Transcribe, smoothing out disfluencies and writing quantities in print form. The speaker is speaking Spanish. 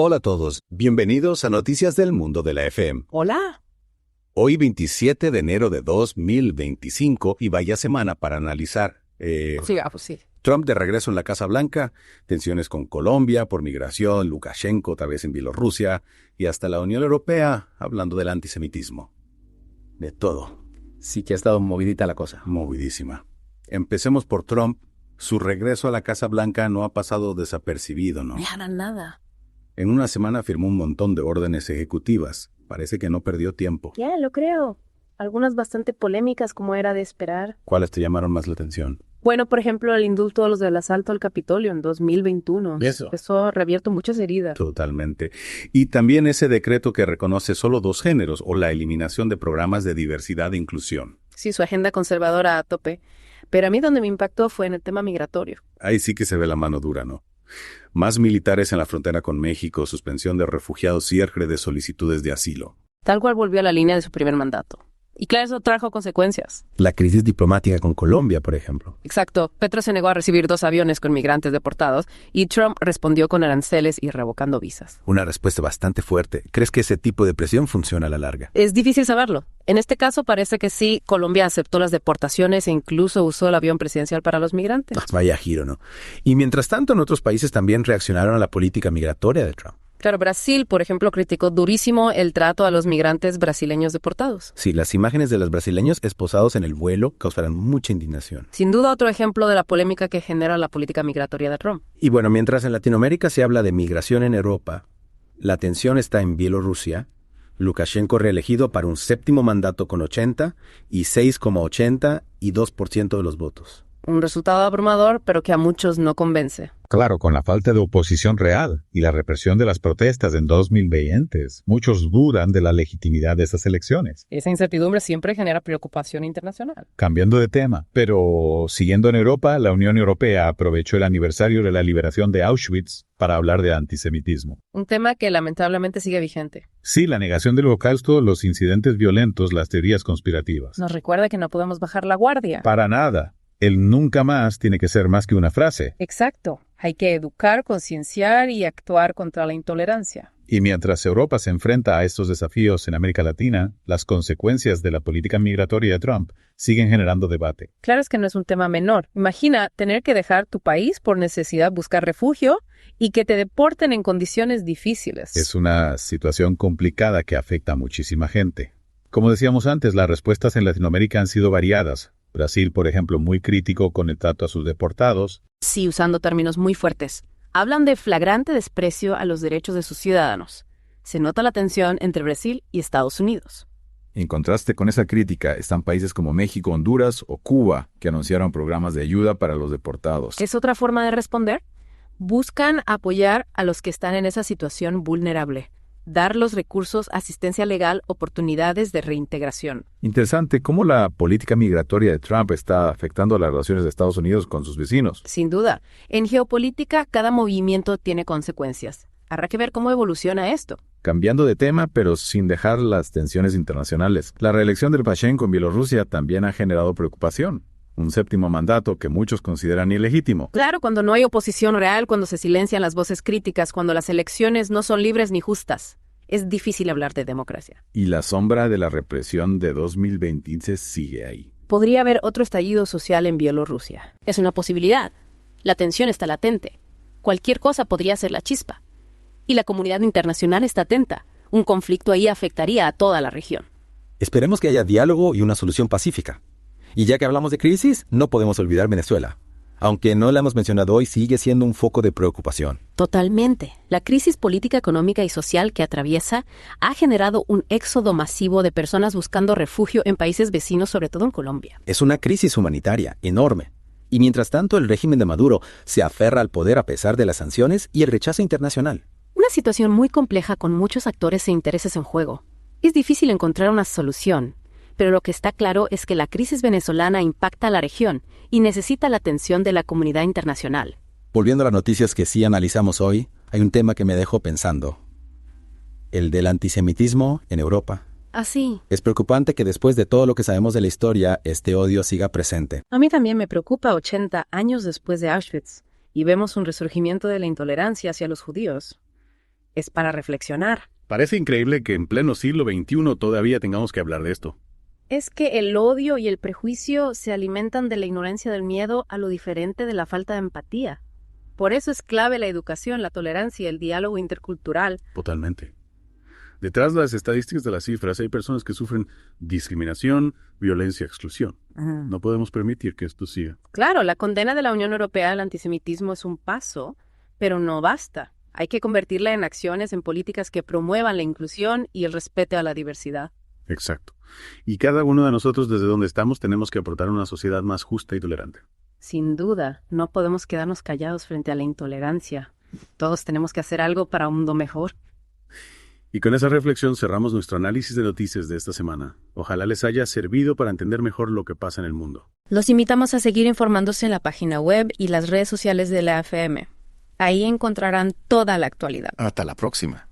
Hola a todos, bienvenidos a Noticias del Mundo de la FM. Hola. Hoy 27 de enero de 2025 y vaya semana para analizar. Sí. Trump de regreso en la Casa Blanca, tensiones con Colombia por migración, Lukashenko otra vez en Bielorrusia y hasta la Unión Europea hablando del antisemitismo. De todo. Sí que ha estado movidita la cosa. Movidísima. Empecemos por Trump. Su regreso a la Casa Blanca no ha pasado desapercibido, ¿no? Nada. En una semana firmó un montón de órdenes ejecutivas. Parece que no perdió tiempo. Ya, lo creo. Algunas bastante polémicas, como era de esperar. ¿Cuáles te llamaron más la atención? Bueno, por ejemplo, el indulto a los del asalto al Capitolio en 2021. Eso ha reabierto muchas heridas. Totalmente. Y también ese decreto que reconoce solo 2 géneros o la eliminación de programas de diversidad e inclusión. Sí, su agenda conservadora a tope. Pero a mí donde me impactó fue en el tema migratorio. Ahí sí que se ve la mano dura, ¿no? Más militares en la frontera con México, suspensión de refugiados, cierre de solicitudes de asilo. Tal cual volvió a la línea de su primer mandato. Y claro, eso trajo consecuencias. La crisis diplomática con Colombia, por ejemplo. Exacto. Petro se negó a recibir 2 aviones con migrantes deportados y Trump respondió con aranceles y revocando visas. Una respuesta bastante fuerte. ¿Crees que ese tipo de presión funciona a la larga? Es difícil saberlo. En este caso parece que sí, Colombia aceptó las deportaciones e incluso usó el avión presidencial para los migrantes. Vaya giro, ¿no? Y mientras tanto, en otros países también reaccionaron a la política migratoria de Trump. Claro, Brasil, por ejemplo, criticó durísimo el trato a los migrantes brasileños deportados. Sí, las imágenes de los brasileños esposados en el vuelo causarán mucha indignación. Sin duda, otro ejemplo de la polémica que genera la política migratoria de Trump. Y bueno, mientras en Latinoamérica se habla de migración en Europa, la tensión está en Bielorrusia. Lukashenko reelegido para un 7º mandato con 80 y 6,80 y 2% de los votos. Un resultado abrumador, pero que a muchos no convence. Claro, con la falta de oposición real y la represión de las protestas en 2020, muchos dudan de la legitimidad de estas elecciones. Esa incertidumbre siempre genera preocupación internacional. Cambiando de tema, pero siguiendo en Europa, la Unión Europea aprovechó el aniversario de la liberación de Auschwitz para hablar de antisemitismo. Un tema que lamentablemente sigue vigente. Sí, la negación del Holocausto, los incidentes violentos, las teorías conspirativas. Nos recuerda que no podemos bajar la guardia. Para nada. El nunca más tiene que ser más que una frase. Exacto. Hay que educar, concienciar y actuar contra la intolerancia. Y mientras Europa se enfrenta a estos desafíos en América Latina, las consecuencias de la política migratoria de Trump siguen generando debate. Claro, es que no es un tema menor. Imagina tener que dejar tu país por necesidad, buscar refugio y que te deporten en condiciones difíciles. Es una situación complicada que afecta a muchísima gente. Como decíamos antes, las respuestas en Latinoamérica han sido variadas. Brasil, por ejemplo, muy crítico con el trato a sus deportados. Sí, usando términos muy fuertes. Hablan de flagrante desprecio a los derechos de sus ciudadanos. Se nota la tensión entre Brasil y Estados Unidos. En contraste con esa crítica están países como México, Honduras o Cuba, que anunciaron programas de ayuda para los deportados. ¿Es otra forma de responder? Buscan apoyar a los que están en esa situación vulnerable. Dar los recursos, asistencia legal, oportunidades de reintegración. Interesante cómo la política migratoria de Trump está afectando las relaciones de Estados Unidos con sus vecinos. Sin duda. En geopolítica, cada movimiento tiene consecuencias. Habrá que ver cómo evoluciona esto. Cambiando de tema, pero sin dejar las tensiones internacionales, la reelección del Lukashenko en Bielorrusia también ha generado preocupación. Un 7º mandato que muchos consideran ilegítimo. Claro, cuando no hay oposición real, cuando se silencian las voces críticas, cuando las elecciones no son libres ni justas, es difícil hablar de democracia. Y la sombra de la represión de 2020 sigue ahí. Podría haber otro estallido social en Bielorrusia. Es una posibilidad. La tensión está latente. Cualquier cosa podría ser la chispa. Y la comunidad internacional está atenta. Un conflicto ahí afectaría a toda la región. Esperemos que haya diálogo y una solución pacífica. Y ya que hablamos de crisis, no podemos olvidar Venezuela. Aunque no la hemos mencionado hoy, sigue siendo un foco de preocupación. Totalmente. La crisis política, económica y social que atraviesa ha generado un éxodo masivo de personas buscando refugio en países vecinos, sobre todo en Colombia. Es una crisis humanitaria enorme. Y mientras tanto, el régimen de Maduro se aferra al poder a pesar de las sanciones y el rechazo internacional. Una situación muy compleja con muchos actores e intereses en juego. Es difícil encontrar una solución. Pero lo que está claro es que la crisis venezolana impacta a la región y necesita la atención de la comunidad internacional. Volviendo a las noticias que sí analizamos hoy, hay un tema que me dejó pensando. El del antisemitismo en Europa. Así. Es preocupante que después de todo lo que sabemos de la historia, este odio siga presente. A mí también me preocupa 80 años después de Auschwitz y vemos un resurgimiento de la intolerancia hacia los judíos. es para reflexionar. Parece increíble que en pleno siglo XXI todavía tengamos que hablar de esto. Es que el odio y el prejuicio se alimentan de la ignorancia del miedo a lo diferente, de la falta de empatía. Por eso es clave la educación, la tolerancia, el diálogo intercultural. Totalmente. Detrás de las estadísticas de las cifras hay personas que sufren discriminación, violencia, exclusión. No podemos permitir que esto siga. Claro, la condena de la Unión Europea al antisemitismo es un paso, pero no basta. Hay que convertirla en acciones, en políticas que promuevan la inclusión y el respeto a la diversidad. Exacto. Y cada uno de nosotros, desde donde estamos, tenemos que aportar una sociedad más justa y tolerante. Sin duda, no podemos quedarnos callados frente a la intolerancia. Todos tenemos que hacer algo para un mundo mejor. Y con esa reflexión cerramos nuestro análisis de noticias de esta semana. Ojalá les haya servido para entender mejor lo que pasa en el mundo. Los invitamos a seguir informándose en la página web y las redes sociales de la AFM. Ahí encontrarán toda la actualidad. Hasta la próxima.